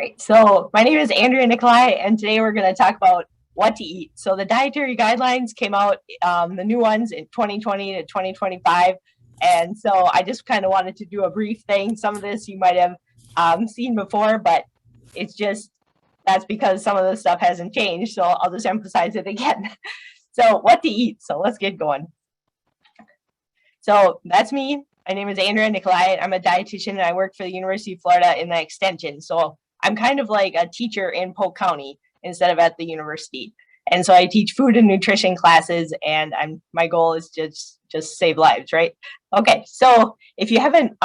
Great. So my name is Andrea Nikolai, and today we're going to talk about what to eat. So the Dietary Guidelines came out, the new ones in 2020 to 2025. And so I just kind of wanted to do a brief thing. Some of this you might have seen before, but it's just, that's because some of the stuff hasn't changed. So I'll just emphasize it again. So what to eat. So let's get going. So that's me. My name is Andrea Nikolai. I'm a dietitian and I work for the University of Florida in the extension. So I'm kind of like a teacher in Polk County instead of at the university. And so I teach food and nutrition classes, and my goal is just save lives, right? Okay, so if you haven't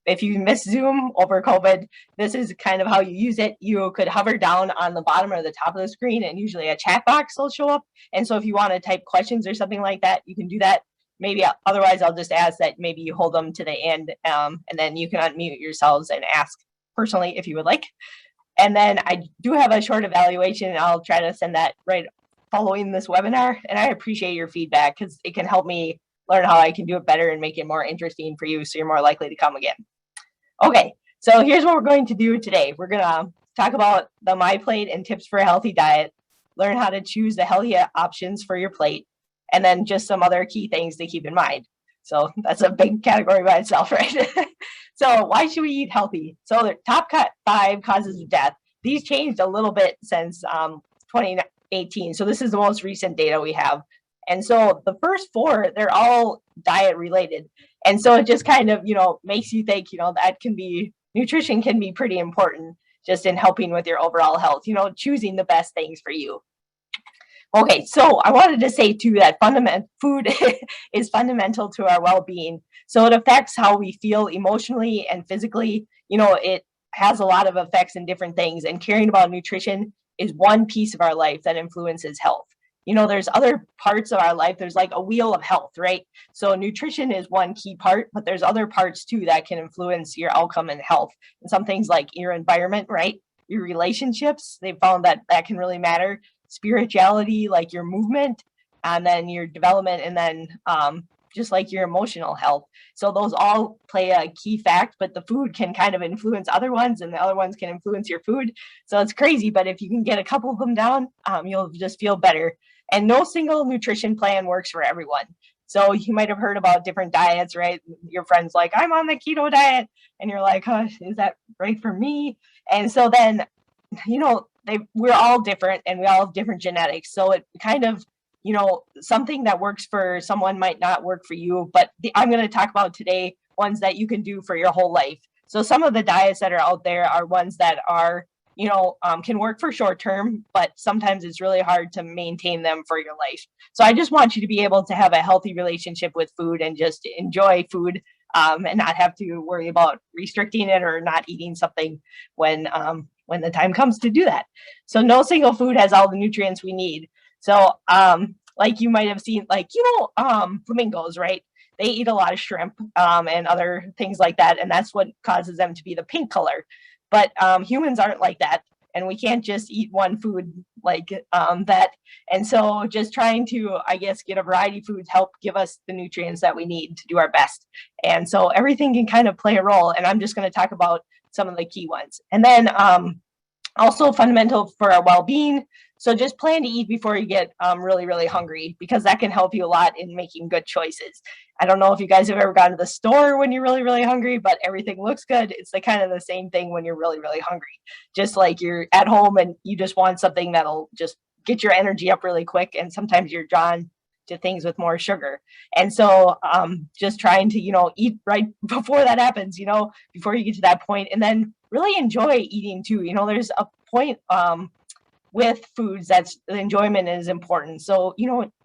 if you missed Zoom over COVID, this is kind of how you use it. You could hover down on the bottom or the top of the screen, and usually a chat box will show up. And so if you want to type questions or something like that, you can do that. Maybe otherwise I'll just ask that maybe you hold them to the end, and then you can unmute yourselves and ask personally if you would like. And then I do have a short evaluation, and I'll try to send that right following this webinar. And I appreciate your feedback because it can help me learn how I can do it better and make it more interesting for you so you're more likely to come again. Okay, so here's what we're going to do today. We're going to talk about the My Plate and tips for a healthy diet, learn how to choose the healthy options for your plate, and then just some other key things to keep in mind. So that's a big category by itself, right? So why should we eat healthy? So the top 5 causes of death. These changed a little bit since 2018. So this is the most recent data we have. And so the first 4, they're all diet related. And so it just kind of, makes you think, nutrition can be pretty important just in helping with your overall health, choosing the best things for you. Okay, so I wanted to say too that food is fundamental to our well-being. So it affects how we feel emotionally and physically. It has a lot of effects in different things, and caring about nutrition is one piece of our life that influences health. There's other parts of our life. There's like a wheel of health, right? So nutrition is one key part, but there's other parts too that can influence your outcome and health. And some things like your environment, right? Your relationships, they found that can really matter. Spirituality, like your movement, and then your development, and then just like your emotional health. So those all play a key fact, but the food can kind of influence other ones, and the other ones can influence your food. So it's crazy, but if you can get a couple of them down, you'll just feel better. And no single nutrition plan works for everyone. So you might have heard about different diets, right? Your friend's like, I'm on the keto diet, and you're like, huh, is that right for me? And so then, we're all different, and we all have different genetics. So it kind of, something that works for someone might not work for you. But I'm going to talk about today ones that you can do for your whole life. So some of the diets that are out there are ones that are, can work for short term, but sometimes it's really hard to maintain them for your life. So I just want you to be able to have a healthy relationship with food and just enjoy food, and not have to worry about restricting it or not eating something when the time comes to do that. So no single food has all the nutrients we need. So like you might have seen, flamingos, right? They eat a lot of shrimp and other things like that. And that's what causes them to be the pink color. But humans aren't like that. And we can't just eat one food like that. And so just trying to, get a variety of foods help give us the nutrients that we need to do our best. And so everything can kind of play a role. And I'm just going to talk about some of the key ones. And then also fundamental for our well-being. So just plan to eat before you get really, really hungry, because that can help you a lot in making good choices. I don't know if you guys have ever gone to the store when you're really, really hungry, but everything looks good. It's the kind of the same thing when you're really, really hungry. Just like you're at home and you just want something that'll just get your energy up really quick. And sometimes you're drawn to things with more sugar. And so just trying to, eat right before that happens, before you get to that point, and then really enjoy eating too. There's a point with foods that's the enjoyment is important. So,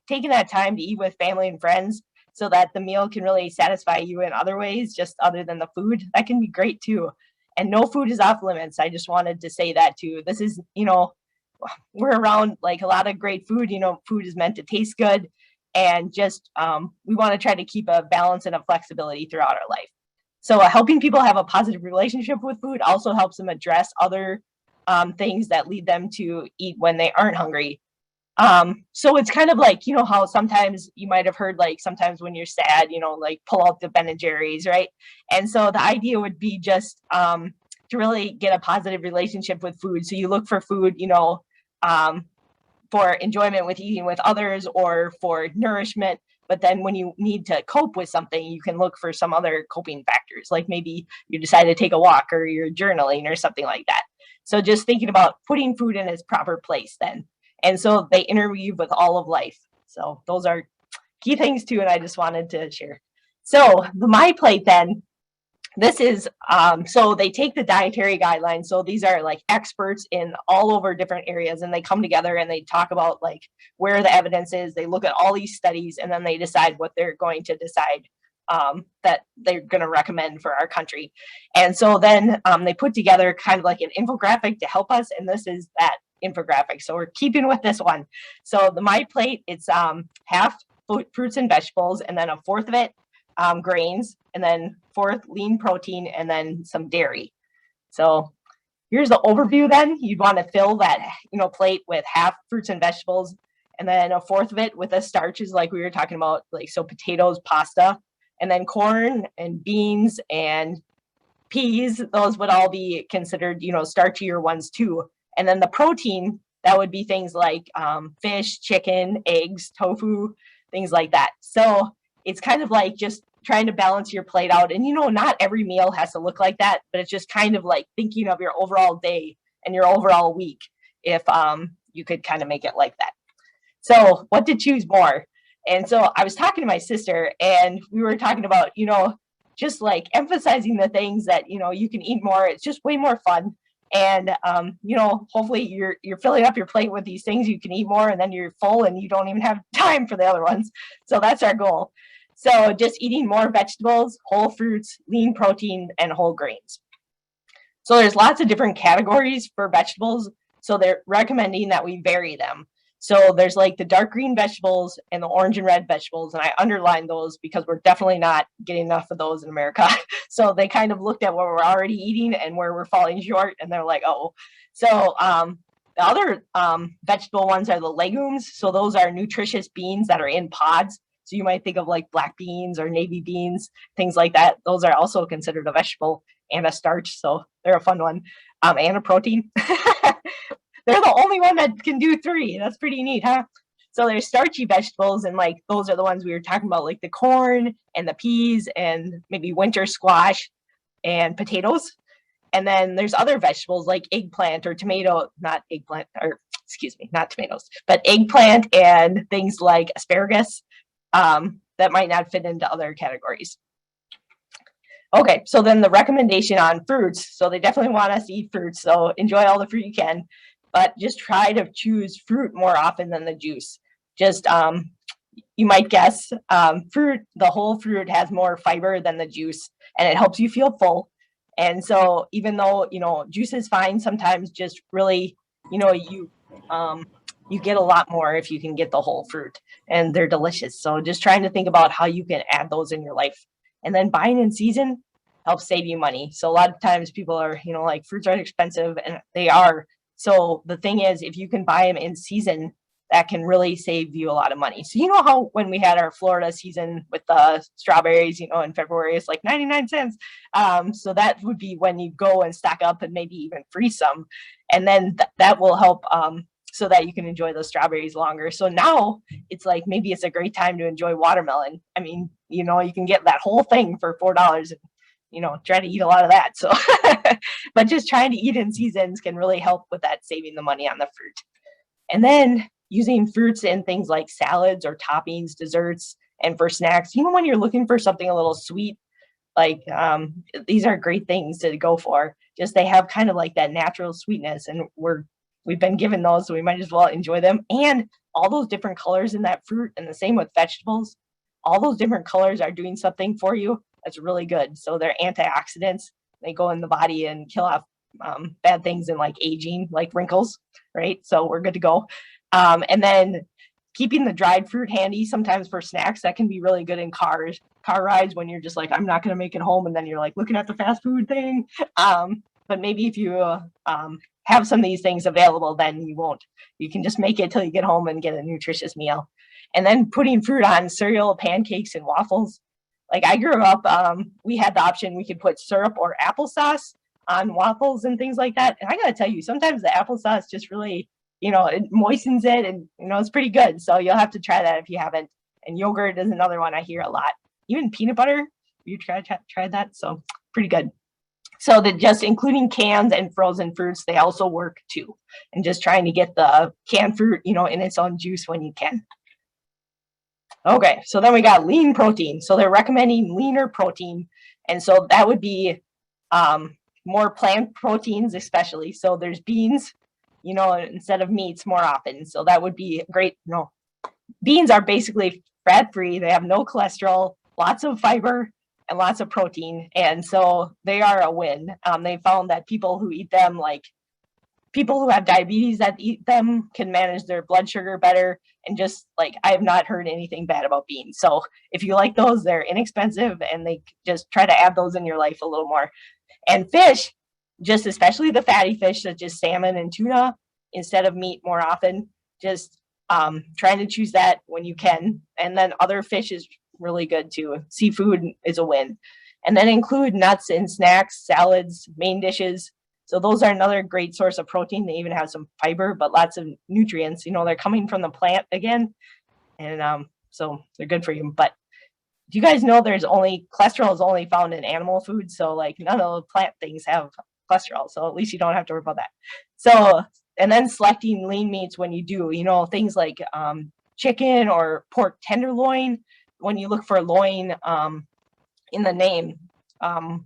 taking that time to eat with family and friends so that the meal can really satisfy you in other ways, just other than the food, that can be great too. And no food is off limits. I just wanted to say that too. This is, we're around like a lot of great food. Food is meant to taste good, and just we want to try to keep a balance and a flexibility throughout our life. So helping people have a positive relationship with food also helps them address other things that lead them to eat when they aren't hungry. So it's kind of like, how sometimes you might have heard, like sometimes when you're sad, like pull out the Ben and Jerry's, right? And so the idea would be just to really get a positive relationship with food. So you look for food, for enjoyment with eating with others or for nourishment. But then when you need to cope with something, you can look for some other coping factors, like maybe you decide to take a walk or you're journaling or something like that. So just thinking about putting food in its proper place then. And so they interweave with all of life. So those are key things too, and I just wanted to share. So the My Plate then, this is, so they take the dietary guidelines. So these are like experts in all over different areas, and they come together and they talk about like where the evidence is. They look at all these studies, and then they decide what they're going to decide that they're going to recommend for our country. And so then they put together kind of like an infographic to help us, and this is that infographic. So we're keeping with this one. So the My Plate, it's half fruits and vegetables, and then a fourth of it grains, and then fourth lean protein, and then some dairy. So here's the overview then. You'd want to fill that plate with half fruits and vegetables, and then a fourth of it with the starches like we were talking about, like so potatoes, pasta, and then corn and beans and peas. Those would all be considered starchier ones too. And then the protein, that would be things like fish, chicken, eggs, tofu, things like that. So it's kind of like just trying to balance your plate out. And, not every meal has to look like that, but it's just kind of like thinking of your overall day and your overall week if you could kind of make it like that. So what to choose more? And so I was talking to my sister, and we were talking about, just like emphasizing the things that, you can eat more. It's just way more fun. And, hopefully you're filling up your plate with these things. You can eat more, and then you're full and you don't even have time for the other ones. So that's our goal. So just eating more vegetables, whole fruits, lean protein, and whole grains. So there's lots of different categories for vegetables. So they're recommending that we vary them. So there's like the dark green vegetables and the orange and red vegetables. And I underlined those because we're definitely not getting enough of those in America. So they kind of looked at what we're already eating and where we're falling short. And they're like, oh. So the other vegetable ones are the legumes. So those are nutritious beans that are in pods. So you might think of like black beans or navy beans, things like that. Those are also considered a vegetable and a starch. So they're a fun one. And a protein. They're the only one that can do three. That's pretty neat, huh? So there's starchy vegetables, and like those are the ones we were talking about, like the corn and the peas and maybe winter squash and potatoes. And then there's other vegetables like eggplant or tomato, not eggplant, or excuse me, not tomatoes, but eggplant and things like asparagus that might not fit into other categories. Okay, so then the recommendation on fruits. So they definitely want us to eat fruits. So enjoy all the fruit you can, but just try to choose fruit more often than the juice. Just, you might guess, fruit, the whole fruit has more fiber than the juice, and it helps you feel full. And so even though, juice is fine, sometimes just really, you get a lot more if you can get the whole fruit, and they're delicious. So just trying to think about how you can add those in your life. And then buying in season helps save you money. So a lot of times people are, like fruits are expensive, and they are. So the thing is, if you can buy them in season, that can really save you a lot of money. So how when we had our Florida season with the strawberries, in February, it's like 99 cents. So that would be when you go and stock up and maybe even freeze some. And then that will help so that you can enjoy those strawberries longer. So now it's like, maybe it's a great time to enjoy watermelon. I mean, you can get that whole thing for $4 and, try to eat a lot of that. So, but just trying to eat in seasons can really help with that, saving the money on the fruit. And then using fruits in things like salads or toppings, desserts, and for snacks, when you're looking for something a little sweet, like these are great things to go for. Just they have kind of like that natural sweetness, and we've been given those, so we might as well enjoy them. And all those different colors in that fruit, and the same with vegetables, all those different colors are doing something for you that's really good. So they're antioxidants. They go in the body and kill off bad things in like aging, like wrinkles, right? So we're good to go. And then keeping the dried fruit handy sometimes for snacks, that can be really good in car rides when you're just like, I'm not going to make it home. And then you're like looking at the fast food thing. But maybe if you have some of these things available, then you can just make it till you get home and get a nutritious meal. And then putting fruit on cereal, pancakes, and waffles. Like I grew up, we had the option, we could put syrup or applesauce on waffles and things like that. And I gotta tell you, sometimes the applesauce just really, it moistens it, and it's pretty good. So you'll have to try that if you haven't. And yogurt is another one I hear a lot. Even peanut butter, you tried that? So pretty good. So that just including cans and frozen fruits, they also work too. And just trying to get the canned fruit, in its own juice when you can. Okay, so then we got lean protein. So they're recommending leaner protein. And so that would be more plant proteins, especially. So there's beans, instead of meats more often. So that would be great. Beans are basically fat-free. They have no cholesterol, lots of fiber, and lots of protein. And so they are a win. They found that people who eat them, like people who have diabetes that eat them, can manage their blood sugar better. And just like, I have not heard anything bad about beans. So if you like those, they're inexpensive, and they just try to add those in your life a little more. And fish, just especially the fatty fish, such as salmon and tuna, instead of meat more often, just trying to choose that when you can. And then other fish is really good too. Seafood is a win. And then include nuts in snacks, salads, main dishes. So those are another great source of protein. They even have some fiber, but lots of nutrients. They're coming from the plant again. And so they're good for you. But do you guys know cholesterol is only found in animal food? So like none of the plant things have cholesterol. So at least you don't have to worry about that. So, and then selecting lean meats when you do, things like chicken or pork tenderloin. When you look for loin in the name,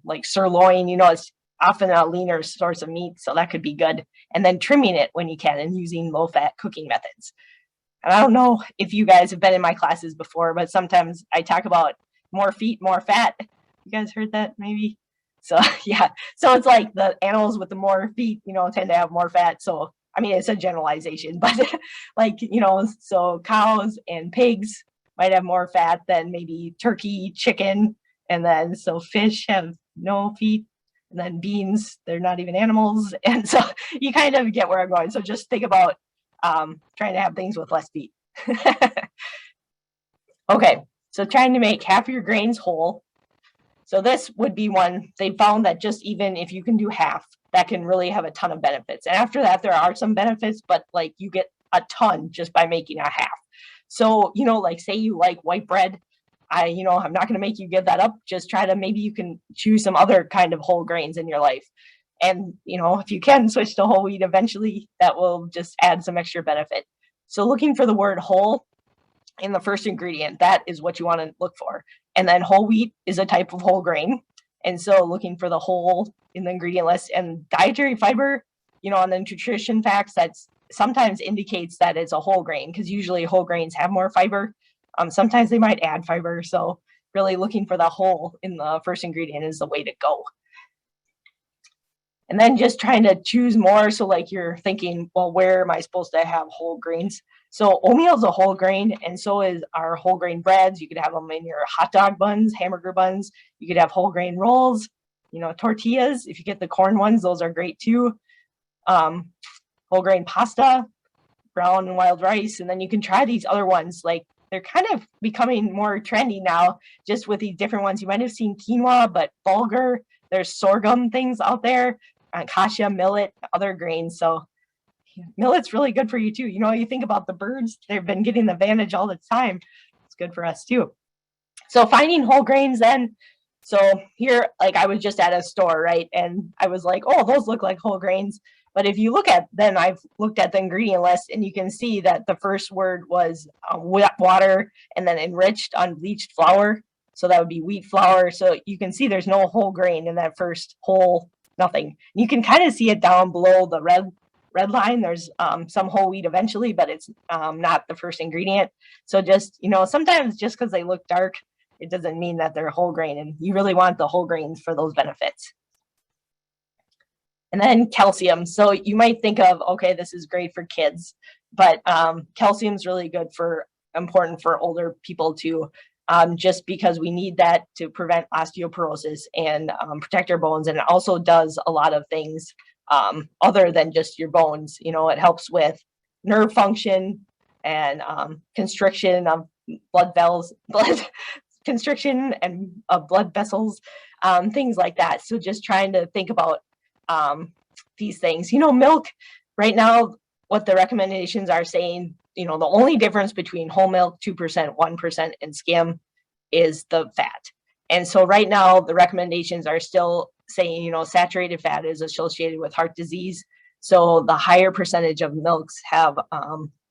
like sirloin, it's often a leaner source of meat. So that could be good. And then trimming it when you can, and using low-fat cooking methods. And I don't know if you guys have been in my classes before, but sometimes I talk about more feet, more fat. You guys heard that maybe? So yeah. So it's like the animals with the more feet, tend to have more fat. So, I mean, it's a generalization, but like, so cows and pigs might have more fat than maybe turkey, chicken. And then so fish have no feet. And then beans, they're not even animals. And so you kind of get where I'm going. So just think about trying to have things with less feet. Okay, so trying to make half your grains whole. So this would be one. They found that just even if you can do half, that can really have a ton of benefits. And after that, there are some benefits, but like you get a ton just by making a half. So, like say you like white bread. I'm not going to make you give that up. Just try to, maybe you can choose some other kind of whole grains in your life. And, if you can switch to whole wheat eventually, that will just add some extra benefit. So looking for the word whole in the first ingredient, that is what you want to look for. And then whole wheat is a type of whole grain. And so looking for the whole in the ingredient list. And dietary fiber, on the nutrition facts, that's sometimes indicates that it's a whole grain, because usually whole grains have more fiber. Sometimes they might add fiber. So really looking for the whole in the first ingredient is the way to go. And then just trying to choose more. So like you're thinking, well, where am I supposed to have whole grains? So oatmeal is a whole grain, and so is our whole grain breads. You could have them in your hot dog buns, hamburger buns. You could have whole grain rolls, tortillas. If you get the corn ones, those are great too. Whole grain pasta, brown and wild rice. And then you can try these other ones. Like they're kind of becoming more trendy now, just with these different ones. You might have seen quinoa, but bulgur. There's sorghum things out there, kasha, millet, other grains. So millet's really good for you too. You think about the birds, they've been getting the advantage all the time. It's good for us too. So finding whole grains then. So here, like I was just at a store, right? And I was like, oh, those look like whole grains. But if you look at, then I've looked at the ingredient list, and you can see that the first word was water, and then enriched unbleached flour. So that would be wheat flour. So you can see there's no whole grain in that first whole, nothing. You can kind of see it down below the red line. There's some whole wheat eventually, but it's not the first ingredient. So just, sometimes just because they look dark, it doesn't mean that they're whole grain, and you really want the whole grains for those benefits. And then calcium. So you might think of, okay, this is great for kids, but calcium is really important for older people too, just because we need that to prevent osteoporosis and protect our bones. And it also does a lot of things other than just your bones. It helps with nerve function and constriction of constriction and of blood vessels, things like that. So just trying to think about these things. Milk right now, what the recommendations are saying, the only difference between whole milk 2%, 1%, and skim is the fat. And so right now the recommendations are still saying, saturated fat is associated with heart disease. So the higher percentage of milks have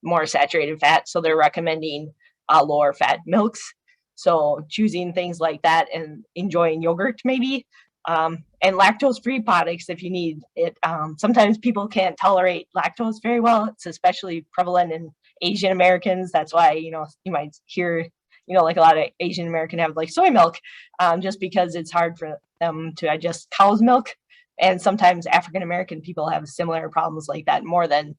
more saturated fat. So they're recommending lower fat milks. So choosing things like that and enjoying yogurt maybe. And lactose-free products if you need it. Sometimes people can't tolerate lactose very well. It's especially prevalent in Asian Americans. That's why, you might hear, like a lot of Asian American have like soy milk, just because it's hard for them to digest cow's milk. And sometimes African American people have similar problems like that more than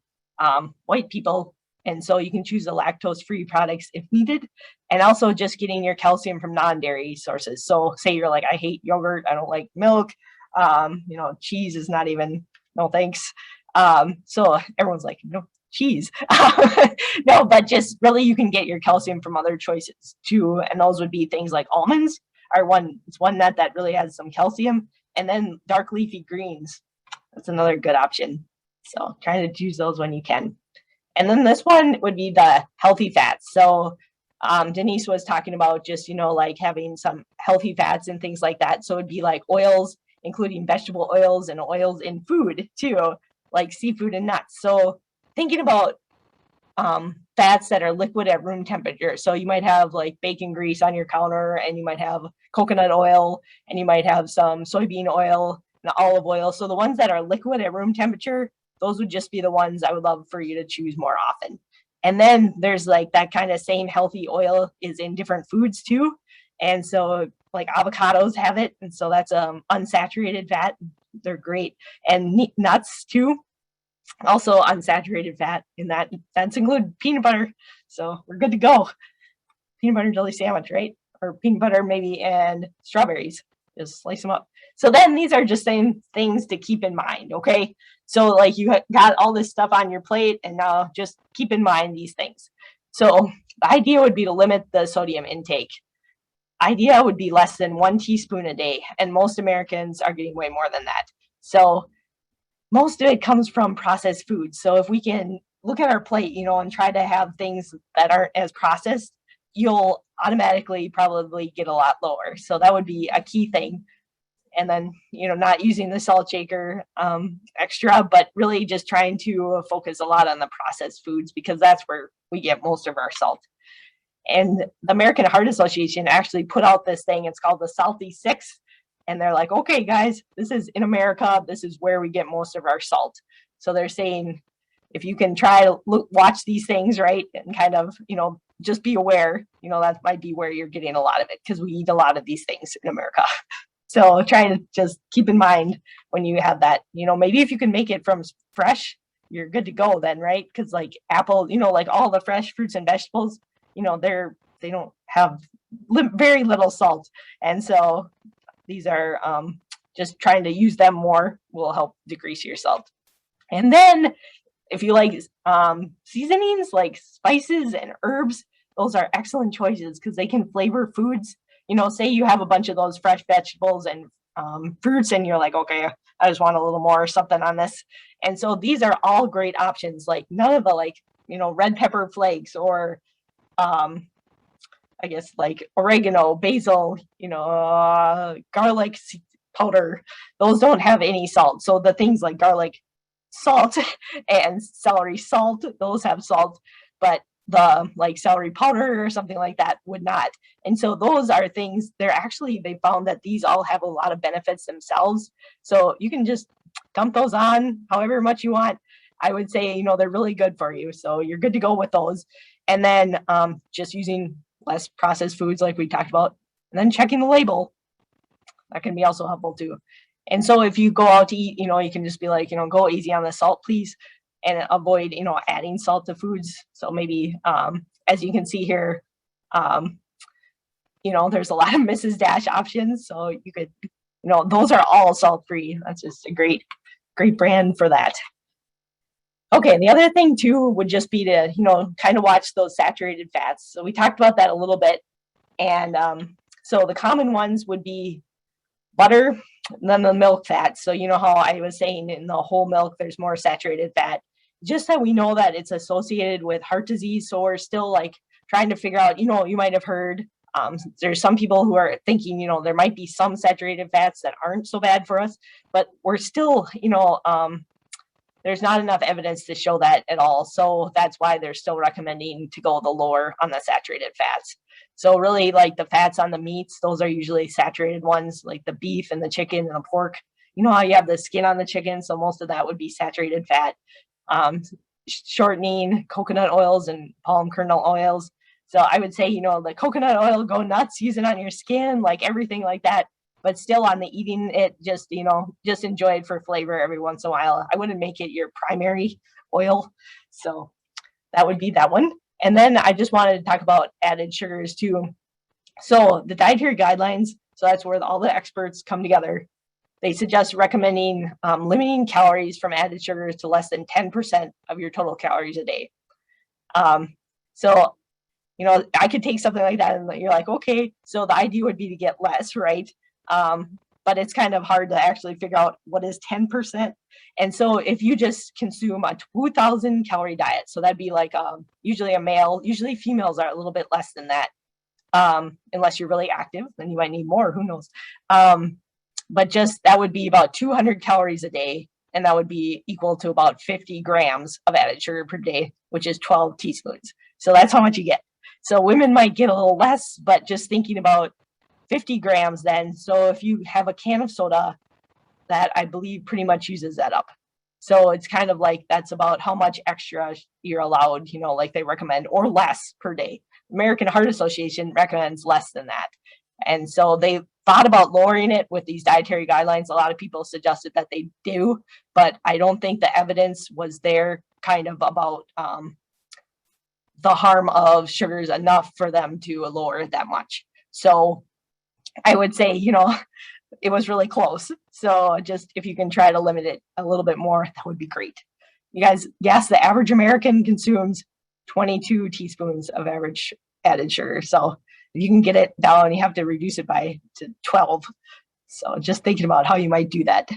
white people. And so you can choose the lactose-free products if needed. And also just getting your calcium from non-dairy sources. So say you're like, I hate yogurt, I don't like milk, cheese is not even, no thanks. So everyone's like, cheese. No, but just really you can get your calcium from other choices too. And those would be things like almonds are it's one nut that really has some calcium. And then dark leafy greens, that's another good option. So try to choose those when you can. And then this one would be the healthy fats. So Denise was talking about just, like having some healthy fats and things like that. So it'd be like oils, including vegetable oils and oils in food too, like seafood and nuts. So thinking about fats that are liquid at room temperature. So you might have like bacon grease on your counter, and you might have coconut oil, and you might have some soybean oil and olive oil. So the ones that are liquid at room temperature, those would just be the ones I would love for you to choose more often. And then there's like that kind of same healthy oil is in different foods too. And so like avocados have it. And so that's unsaturated fat. They're great. And nuts too. Also unsaturated fat in that. That's include peanut butter. So we're good to go. Peanut butter jelly sandwich, right? Or peanut butter maybe and strawberries. Just slice them up. So then these are just same things to keep in mind, okay? So like you got all this stuff on your plate, and now just keep in mind these things. So the idea would be to limit the sodium intake. Idea would be less than 1 teaspoon a day, and most Americans are getting way more than that. So most of it comes from processed foods. So if we can look at our plate, and try to have things that aren't as processed, you'll automatically probably get a lot lower. So that would be a key thing. And then, not using the salt shaker extra, but really just trying to focus a lot on the processed foods, because that's where we get most of our salt. And the American Heart Association actually put out this thing. It's called the Salty Six. And they're like, okay, guys, this is in America. This is where we get most of our salt. So they're saying, if you can try to watch these things, right, and kind of, just be aware, that might be where you're getting a lot of it, because we eat a lot of these things in America. So try to just keep in mind when you have that, maybe if you can make it from fresh, you're good to go then, right? Because like apple, like all the fresh fruits and vegetables, they don't have very little salt. And so these are just trying to use them more will help decrease your salt. And then if you like seasonings like spices and herbs, those are excellent choices because they can flavor foods. Say you have a bunch of those fresh vegetables and fruits, and you're like, okay, I just want a little more or something on this. And so these are all great options. Like none of the red pepper flakes or I guess like oregano, basil, garlic powder, those don't have any salt. So the things like garlic salt and celery salt, those have salt, but the like celery powder or something like that would not. And so those are things they found that these all have a lot of benefits themselves. So you can just dump those on however much you want. I would say, they're really good for you. So you're good to go with those. And then just using less processed foods like we talked about, and then checking the label. That can be also helpful too. And so if you go out to eat, you can just be like, go easy on the salt, please, and avoid, adding salt to foods. So maybe, as you can see here, there's a lot of Mrs. Dash options. So you could, those are all salt-free. That's just a great brand for that. Okay, the other thing too would just be to, kind of watch those saturated fats. So we talked about that a little bit. And so the common ones would be butter, then the milk fats. So you know how I was saying in the whole milk, there's more saturated fat. Just that we know that it's associated with heart disease. So we're still like trying to figure out, you might have heard there's some people who are thinking, there might be some saturated fats that aren't so bad for us, but we're still, there's not enough evidence to show that at all. So that's why they're still recommending to go the lower on the saturated fats. So really like the fats on the meats, those are usually saturated ones, like the beef and the chicken and the pork. You know how you have the skin on the chicken, so most of that would be saturated fat. Shortening, coconut oils and palm kernel oils. So I would say, the coconut oil, go nuts, use it on your skin, like everything like that. But still on the eating it, just, just enjoy it for flavor every once in a while. I wouldn't make it your primary oil. So that would be that one. And then I just wanted to talk about added sugars too. So the dietary guidelines, so that's where all the experts come together. They suggest recommending limiting calories from added sugars to less than 10% of your total calories a day. So, I could take something like that and you're like, okay, so the idea would be to get less, right? But it's kind of hard to actually figure out what is 10%. And so if you just consume a 2,000 calorie diet, so that'd be like usually a male, usually females are a little bit less than that. Unless you're really active, then you might need more, who knows? But just that would be about 200 calories a day. And that would be equal to about 50 grams of added sugar per day, which is 12 teaspoons. So that's how much you get. So women might get a little less, but just thinking about 50 grams then. So if you have a can of soda, that I believe pretty much uses that up. So it's kind of like that's about how much extra you're allowed, like they recommend, or less per day. American Heart Association recommends less than that. And so they thought about lowering it with these dietary guidelines. A lot of people suggested that they do, but I don't think the evidence was there kind of about the harm of sugars enough for them to lower it that much. So I would say, it was really close. So just if you can try to limit it a little bit more, that would be great. You guys, yes, the average American consumes 22 teaspoons of average added sugar. So if you can get it down, you have to reduce it to 12. So just thinking about how you might do that.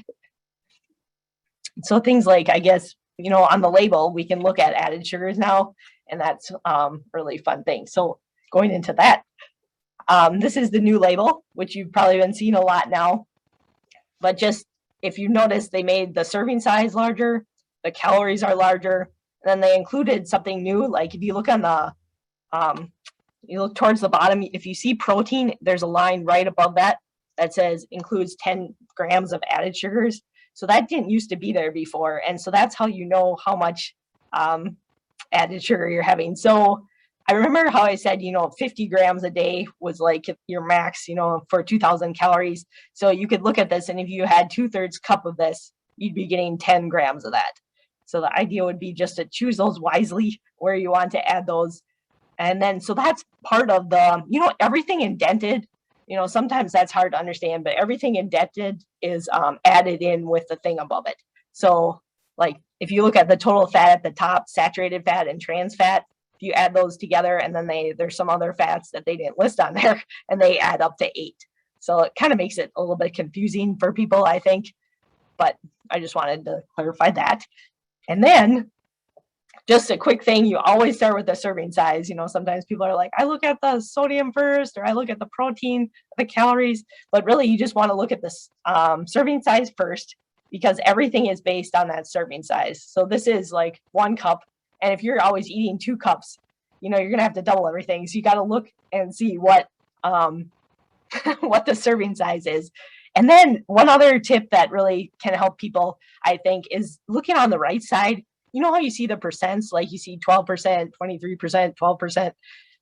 So things like, I guess, on the label, we can look at added sugars now, and that's really fun thing. So going into that, this is the new label, which you've probably been seeing a lot now. But just if you notice, they made the serving size larger, the calories are larger, and then they included something new. Like if you look on the, you look towards the bottom, if you see protein, there's a line right above that says includes 10 grams of added sugars. So that didn't used to be there before. And so that's how you know how much added sugar you're having. So I remember how I said, 50 grams a day was like your max, for 2,000 calories. So you could look at this, and if you had 2/3 cup of this, you'd be getting 10 grams of that. So the idea would be just to choose those wisely where you want to add those. And then, so that's part of the, everything indented, sometimes that's hard to understand, but everything indented is added in with the thing above it. So like if you look at the total fat at the top, saturated fat and trans fat, if you add those together, and then there's some other fats that they didn't list on there, and they add up to 8. So it kind of makes it a little bit confusing for people, I think. But I just wanted to clarify that. And then just a quick thing, you always start with the serving size. Sometimes people are like, I look at the sodium first, or I look at the protein, the calories, but really you just want to look at the serving size first, because everything is based on that serving size. So this is like 1 cup. And if you're always eating 2 cups, you're going to have to double everything. So you got to look and see what what the serving size is. And then one other tip that really can help people, I think, is looking on the right side. You know how you see the percents, like you see 12%, 23%, 12%.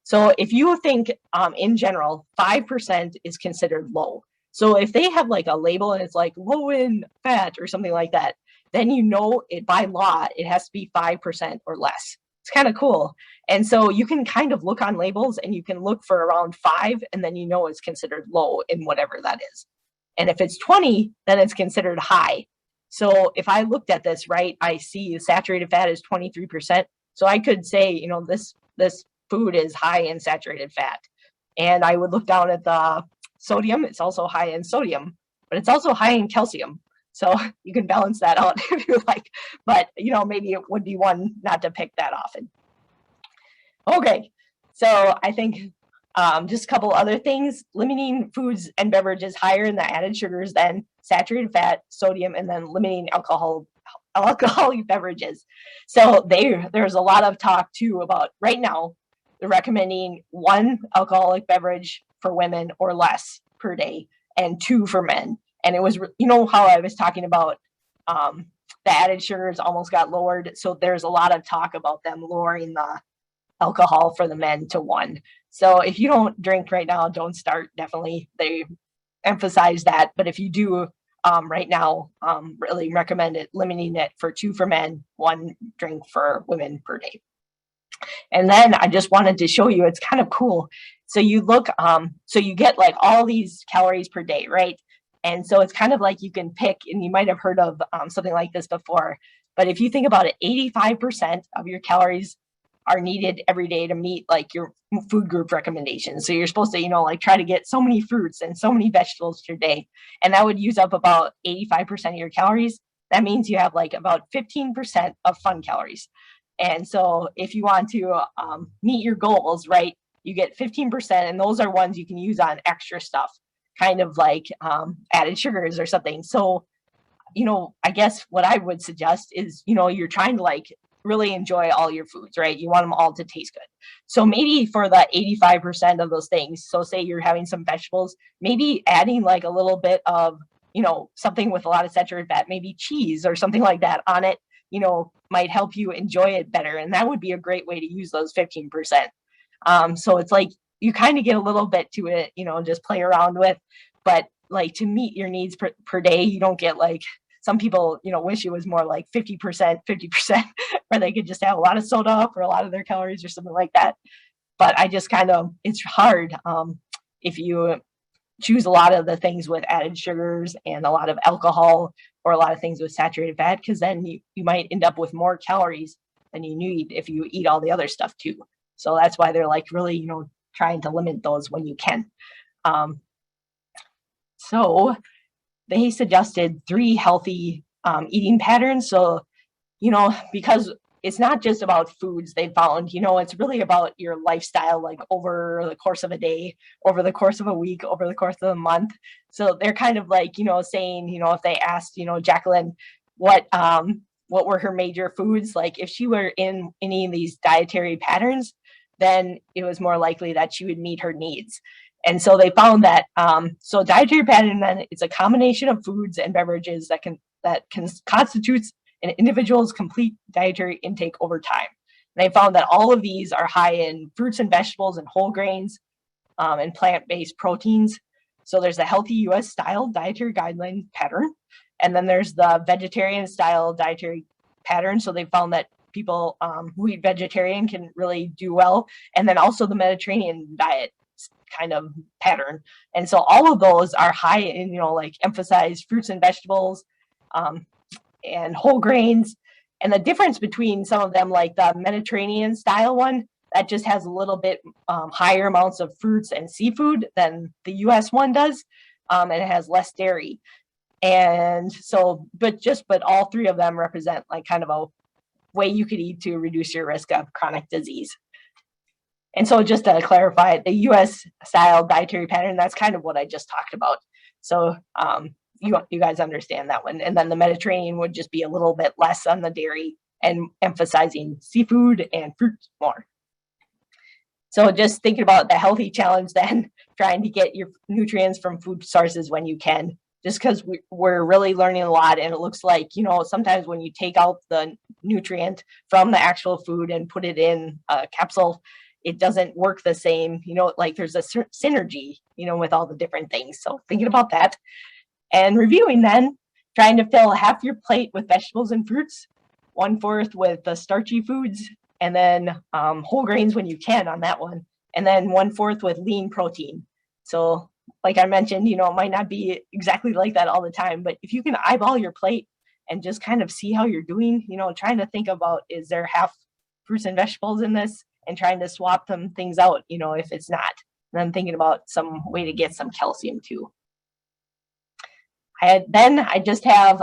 So if you think in general, 5% is considered low. So if they have like a label and it's like low in fat or something like that, then it by law, it has to be 5% or less. It's kind of cool. And so you can kind of look on labels and you can look for around 5, and then it's considered low in whatever that is. And if it's 20, then it's considered high. So if I looked at this, right, I see saturated fat is 23%. So I could say, this food is high in saturated fat. And I would look down at the sodium. It's also high in sodium. but it's also high in calcium. So you can balance that out if you like, but maybe it would be one not to pick that often. Okay, so I think just a couple other things: limiting foods and beverages higher in the added sugars than saturated fat, sodium, and then limiting alcoholic beverages. So there's a lot of talk too about right now they're recommending 1 alcoholic beverage for women or less per day and 2 for men. And it was, how I was talking about the added sugars almost got lowered. So there's a lot of talk about them lowering the alcohol for the men to 1. So if you don't drink right now, don't start. Definitely, they emphasize that. But if you do right now, really recommend it, limiting it for 2 for men, 1 drink for women per day. And then I just wanted to show you, it's kind of cool. So you look, so you get like all these calories per day, right? And so it's kind of like you can pick, and you might have heard of something like this before, but if you think about it, 85% of your calories are needed every day to meet like your food group recommendations. So you're supposed to, like try to get so many fruits and so many vegetables per day. And that would use up about 85% of your calories. That means you have like about 15% of fun calories. And so if you want to meet your goals, right, you get 15%, and those are ones you can use on extra stuff, kind of like added sugars or something. So, I guess what I would suggest is, you're trying to like really enjoy all your foods, right? You want them all to taste good. So maybe for the 85% of those things, so say you're having some vegetables, maybe adding like a little bit of, something with a lot of saturated fat, maybe cheese or something like that on it, might help you enjoy it better. And that would be a great way to use those 15%. So it's like you kind of get a little bit to it, just play around with, but like to meet your needs per day, you don't get like some people, wish it was more like 50%, where they could just have a lot of soda for a lot of their calories or something like that. But I just it's hard if you choose a lot of the things with added sugars and a lot of alcohol or a lot of things with saturated fat, because then you might end up with more calories than you need if you eat all the other stuff too. So that's why they're like really, trying to limit those when you can. So they suggested 3 healthy eating patterns. So, because it's not just about foods they found, it's really about your lifestyle, like over the course of a day, over the course of a week, over the course of a month. So they're kind of like, saying, if they asked, Jacqueline, what were her major foods, like if she were in any of these dietary patterns, then it was more likely that she would meet her needs. And so they found that so dietary pattern then it's a combination of foods and beverages that constitutes an individual's complete dietary intake over time. And they found that all of these are high in fruits and vegetables and whole grains and plant-based proteins. So there's the healthy U.S. style dietary guideline pattern, and then there's the vegetarian style dietary pattern. So they found that people who eat vegetarian can really do well, and then also the Mediterranean diet kind of pattern. And so all of those are high in, like emphasize fruits and vegetables and whole grains. And the difference between some of them, like the Mediterranean style one, that just has a little bit higher amounts of fruits and seafood than the US one does. And it has less dairy. And so, but all 3 of them represent like kind of a way you could eat to reduce your risk of chronic disease. And so just to clarify, the US style dietary pattern, that's kind of what I just talked about. So you guys understand that one. And then the Mediterranean would just be a little bit less on the dairy and emphasizing seafood and fruits more. So just thinking about the healthy challenge then, trying to get your nutrients from food sources when you can, just because we're really learning a lot. And it looks like, sometimes when you take out the nutrient from the actual food and put it in a capsule, it doesn't work the same, like there's a synergy, with all the different things. So thinking about that and reviewing then, trying to fill half your plate with vegetables and fruits, 1/4 with the starchy foods, and then whole grains when you can on that one, and then 1/4 with lean protein. So like I mentioned, it might not be exactly like that all the time, but if you can eyeball your plate and just kind of see how you're doing, trying to think about, is there half fruits and vegetables in this, and trying to swap them things out, if it's not. And then thinking about some way to get some calcium too. I just have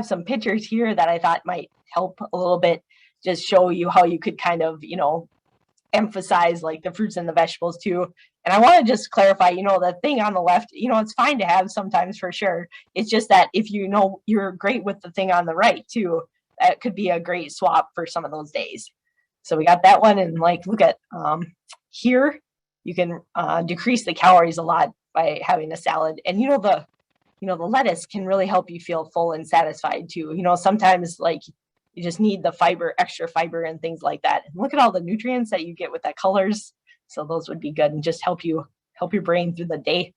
some pictures here that I thought might help a little bit, just show you how you could kind of, emphasize like the fruits and the vegetables too. And I want to just clarify, the thing on the left, it's fine to have sometimes for sure. It's just that if you're great with the thing on the right too, that could be a great swap for some of those days. So we got that one. And like, look at here, you can decrease the calories a lot by having a salad. And the lettuce can really help you feel full and satisfied too. Sometimes like you just need the fiber, extra fiber and things like that. And look at all the nutrients that you get with that colors. So those would be good and just help your brain through the day.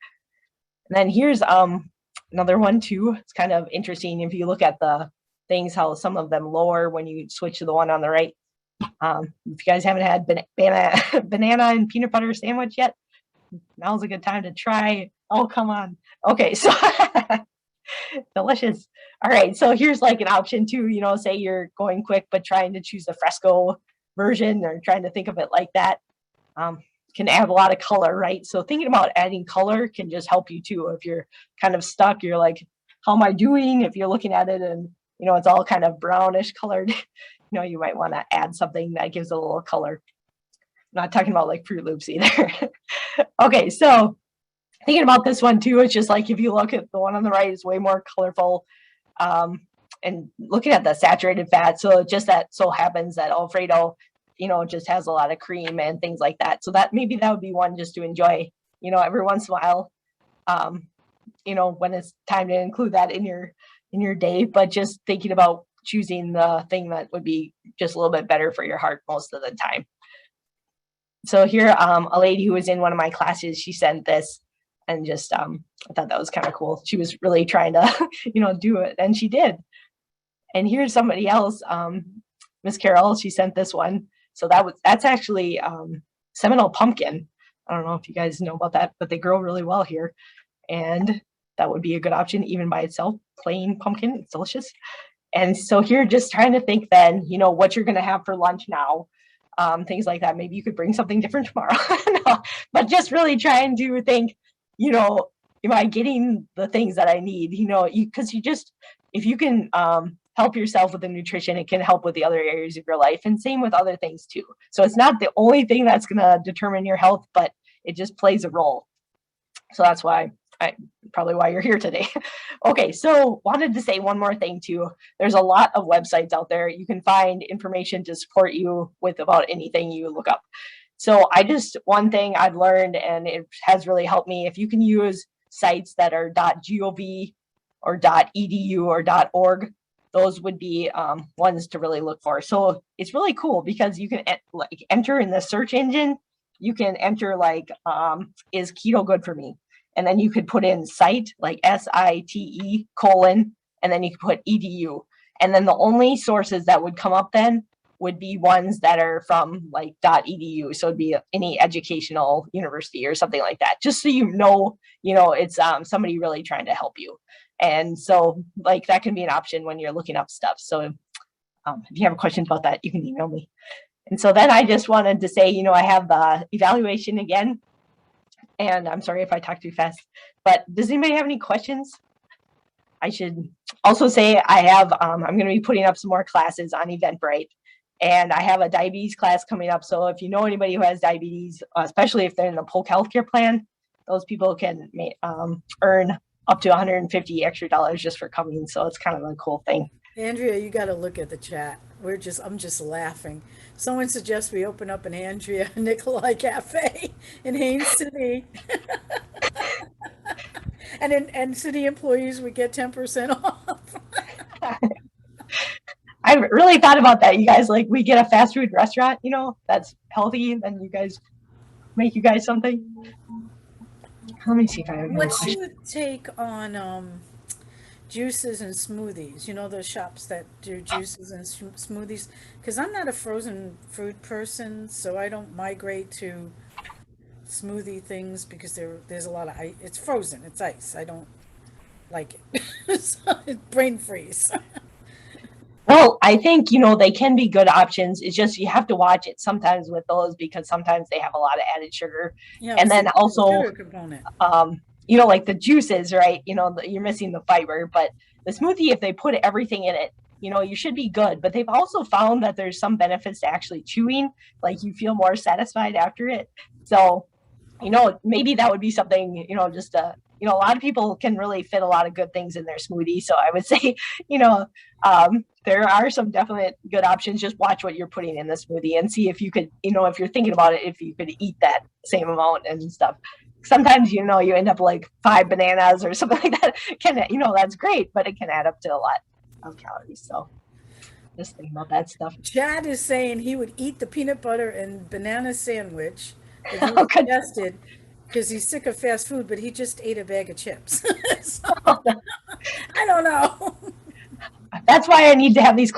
And then here's another one too. It's kind of interesting if you look at the things, how some of them lower when you switch to the one on the right. If you guys haven't had banana and peanut butter sandwich yet, now's a good time to try. Oh, come on. Okay, so delicious. All right, so here's like an option too, say you're going quick but trying to choose the fresco version or trying to think of it like that. Can add a lot of color, right? So thinking about adding color can just help you too. If you're kind of stuck, you're like, how am I doing? If you're looking at it and it's all kind of brownish colored, you might want to add something that gives a little color. I'm not talking about like Fruit Loops either. Okay, so thinking about this one too, it's just like if you look at the one on the right, it's way more colorful. And looking at the saturated fat, so just that so happens that Alfredo, just has a lot of cream and things like that. So that would be one just to enjoy, every once in a while, when it's time to include that in your day. But just thinking about choosing the thing that would be just a little bit better for your heart most of the time. So here, a lady who was in one of my classes, she sent this. And just, I thought that was kind of cool. She was really trying to, do it, and she did. And here's somebody else, Miss Carol. She sent this one. So that's actually Seminole pumpkin. I don't know if you guys know about that, but they grow really well here, and that would be a good option even by itself. Plain pumpkin, it's delicious. And so here, just trying to think then, what you're going to have for lunch now. Things like that. Maybe you could bring something different tomorrow. No, but just really trying to think, am I getting the things that I need? Because if you can help yourself with the nutrition, it can help with the other areas of your life, and same with other things too. So it's not the only thing that's going to determine your health, but it just plays a role. So that's probably why you're here today. Okay, so wanted to say one more thing too. There's a lot of websites out there. You can find information to support you with about anything you look up. So one thing I've learned, and it has really helped me, if you can use sites that are .gov or .edu or .org, those would be ones to really look for. So it's really cool because you can enter in the search engine, you can enter is keto good for me? And then you could put in site, like SITE : and then you could put edu. And then the only sources that would come up then would be ones that are from .edu. So it'd be any educational university or something like that, just so it's somebody really trying to help you. And so that can be an option when you're looking up stuff. So if you have questions about that, you can email me. And so then I just wanted to say, I have the evaluation again. And I'm sorry if I talk too fast, but does anybody have any questions? I should also say I'm going to be putting up some more classes on Eventbrite, and I have a diabetes class coming up. So if you know anybody who has diabetes, especially if they're in the Polk healthcare plan, those people can earn up to $150 extra just for coming. So it's kind of a cool thing. Andrea, you got to look at the chat. I'm just laughing. Someone suggests we open up an Andrea Nicolai Cafe in Haines City. And city employees would get 10% off. I really thought about that. You guys, we get a fast food restaurant, that's healthy, then you guys make you guys something. Let me see if I have any What's questions. your take on juices and smoothies? Those shops that do juices and smoothies? Because I'm not a frozen fruit person, so I don't migrate to smoothie things because there's a lot of ice. It's frozen, it's ice. I don't like it. So brain freeze. Well, I think, they can be good options. It's just you have to watch it sometimes with those because sometimes they have a lot of added sugar. Yeah, And then the also, sugar component. like the juices, right? You're missing the fiber, but the smoothie, if they put everything in it, you should be good. But they've also found that there's some benefits to actually chewing, like you feel more satisfied after it. So, maybe that would be something, just a lot of people can really fit a lot of good things in their smoothie. So I would say, there are some definite good options. Just watch what you're putting in the smoothie and see if you could, if you're thinking about it, if you could eat that same amount and stuff. Sometimes, you end up like 5 bananas or something like that. That's great, but it can add up to a lot of calories. So just think about that stuff. Chad is saying he would eat the peanut butter and banana sandwich that you Oh, good. suggested because he's sick of fast food, but he just ate a bag of chips. So, I don't know. That's why I need to have these